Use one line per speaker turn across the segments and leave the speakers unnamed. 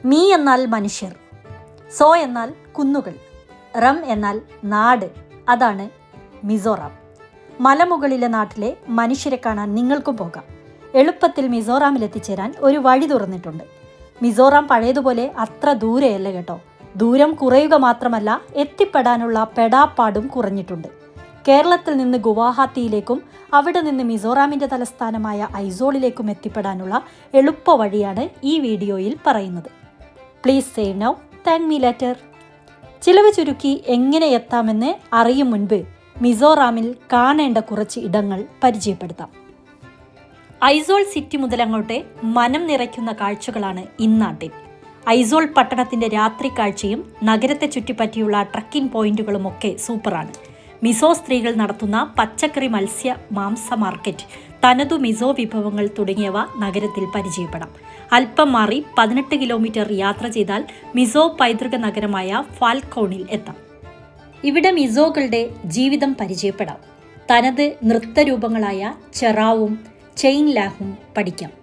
Me എന്നാൽ മനുഷ്യർ, so എന്നാൽ കുന്നുകൾ, റം എന്നാൽ നാട്. അതാണ് മിസോറാം. മലമുകളിലെ നാട്ടിലെ മനുഷ്യരെ കാണാൻ നിങ്ങൾക്കും പോകാം. എളുപ്പത്തിൽ മിസോറാമിൽ എത്തിച്ചേരാൻ ഒരു വഴി തുറന്നിട്ടുണ്ട്. മിസോറാം പഴയതുപോലെ അത്ര ദൂരെയല്ല കേട്ടോ. ദൂരം കുറയുക മാത്രമല്ല, എത്തിപ്പെടാനുള്ള പെടാപ്പാടും കുറഞ്ഞിട്ടുണ്ട്. കേരളത്തിൽ നിന്ന് ഗുവാഹത്തിയിലേക്കും അവിടെ നിന്ന് മിസോറാമിൻ്റെ തലസ്ഥാനമായ ഐസോളിലേക്കും എത്തിപ്പെടാനുള്ള എളുപ്പ വഴിയാണ് ഈ വീഡിയോയിൽ പറയുന്നത്. Please save now, thank me later. ചിലവ് ചുരുക്കി എങ്ങനെ എത്താമെന്ന് അറിയും മുൻപ് മിസോറാമിൽ കാണേണ്ട കുറച്ച് ഇടങ്ങൾ പരിചയപ്പെടുത്താം. ഐസോൾ സിറ്റി മുതൽ അങ്ങോട്ട് മനം നിറയ്ക്കുന്ന കാഴ്ചകളാണ് ഇന്നാട്ടിൽ. ഐസോൾ പട്ടണത്തിൻ്റെ രാത്രി കാഴ്ചയും നഗരത്തെ ചുറ്റിപ്പറ്റിയുള്ള ട്രക്കിംഗ് പോയിന്റുകളുമൊക്കെ സൂപ്പറാണ്. മിസോ സ്ത്രീകൾ നടത്തുന്ന പച്ചക്കറി, മത്സ്യ, മാംസ മാർക്കറ്റ്, തനതു മിസോ വിഭവങ്ങൾ തുടങ്ങിയവ നഗരത്തിൽ പരിചയപ്പെടാം. അല്പം മാറി 18 കിലോമീറ്റർ യാത്ര ചെയ്താൽ മിസോ പൈതൃക നഗരമായ ഫാൽക്കോണിൽ എത്താം. ഇവിടെ മിസോകളുടെ ജീവിതം പരിചയപ്പെടാം. തനത് നൃത്തരൂപങ്ങളായ ചെറാവും ചെയിൻ ലാഹും പഠിക്കാം.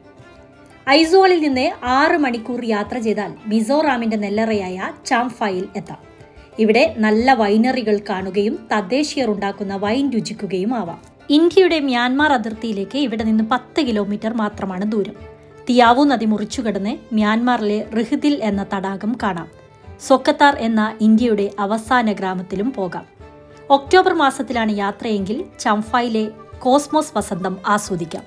ഐസോളിൽ നിന്ന് 6 മണിക്കൂർ യാത്ര ചെയ്താൽ മിസോറാമിൻ്റെ നെല്ലറയായ ചാംഫായിൽ എത്താം. ഇവിടെ നല്ല വൈനറികൾ കാണുകയും തദ്ദേശീയർ ഉണ്ടാക്കുന്ന വൈൻ രുചിക്കുകയും ആവാം. ഇന്ത്യയുടെ മ്യാൻമാർ അതിർത്തിയിലേക്ക് ഇവിടെ നിന്ന് 10 കിലോമീറ്റർ മാത്രമാണ് ദൂരം. തിയാവു നദി മുറിച്ചുകടന്ന് മ്യാൻമാറിലെ റിഹ്ദിൽ എന്ന തടാകം കാണാം. സൊക്കത്താർ എന്ന ഇന്ത്യയുടെ അവസാന ഗ്രാമത്തിലും പോകാം. ഒക്ടോബർ മാസത്തിലാണ് യാത്രയെങ്കിൽ ചംഫായിലെ കോസ്മോസ് വസന്തം ആസ്വദിക്കാം.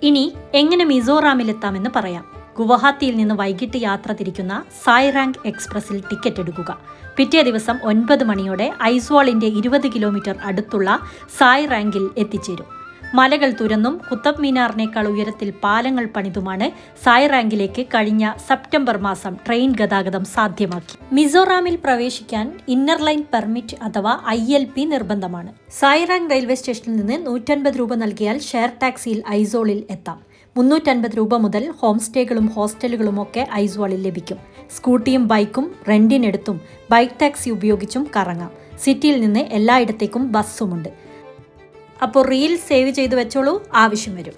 ഇനി എങ്ങനെ മിസോറാമിലെത്താമെന്ന് പറയാം. ഗുവാഹത്തിയിൽ നിന്ന് വൈകിട്ട് യാത്ര തിരിക്കുന്ന സായ്റാങ് എക്സ്പ്രസിൽ ടിക്കറ്റ് എടുക്കുക. പിറ്റേ ദിവസം 9 മണിയോടെ ഐസ്വാളിൻ്റെ 20 കിലോമീറ്റർ അടുത്തുള്ള സായ്റാങ്കിൽ എത്തിച്ചേരും. മലകൾ തുരന്നും കുത്തബ് മീനാറിനേക്കാൾ ഉയരത്തിൽ പാലങ്ങൾ പണിതുമാണ് സായ്റാങ്കിലേക്ക് കഴിഞ്ഞ സെപ്റ്റംബർ മാസം ട്രെയിൻ ഗതാഗതം സാധ്യമാക്കി. മിസോറാമിൽ പ്രവേശിക്കാൻ ഇന്നർ ലൈൻ പെർമിറ്റ് അഥവാ ILP നിർബന്ധമാണ്. സായ്റാങ് റെയിൽവേ സ്റ്റേഷനിൽ നിന്ന് 150 രൂപ നൽകിയാൽ ഷെയർ ടാക്സിയിൽ ഐസോളിൽ എത്താം. 350 രൂപ മുതൽ ഹോം സ്റ്റേകളും ഹോസ്റ്റലുകളും ഒക്കെ ഐസ്വാളിൽ ലഭിക്കും. സ്കൂട്ടിയും ബൈക്കും റെന്റിനെടുത്തും ബൈക്ക് ടാക്സി ഉപയോഗിച്ചും കറങ്ങാം. സിറ്റിയിൽ നിന്ന് എല്ലായിടത്തേക്കും ബസ്സുമുണ്ട്. അപ്പോൾ റീൽ സേവ് ചെയ്ത് വെച്ചോളൂ, ആവശ്യം വരും.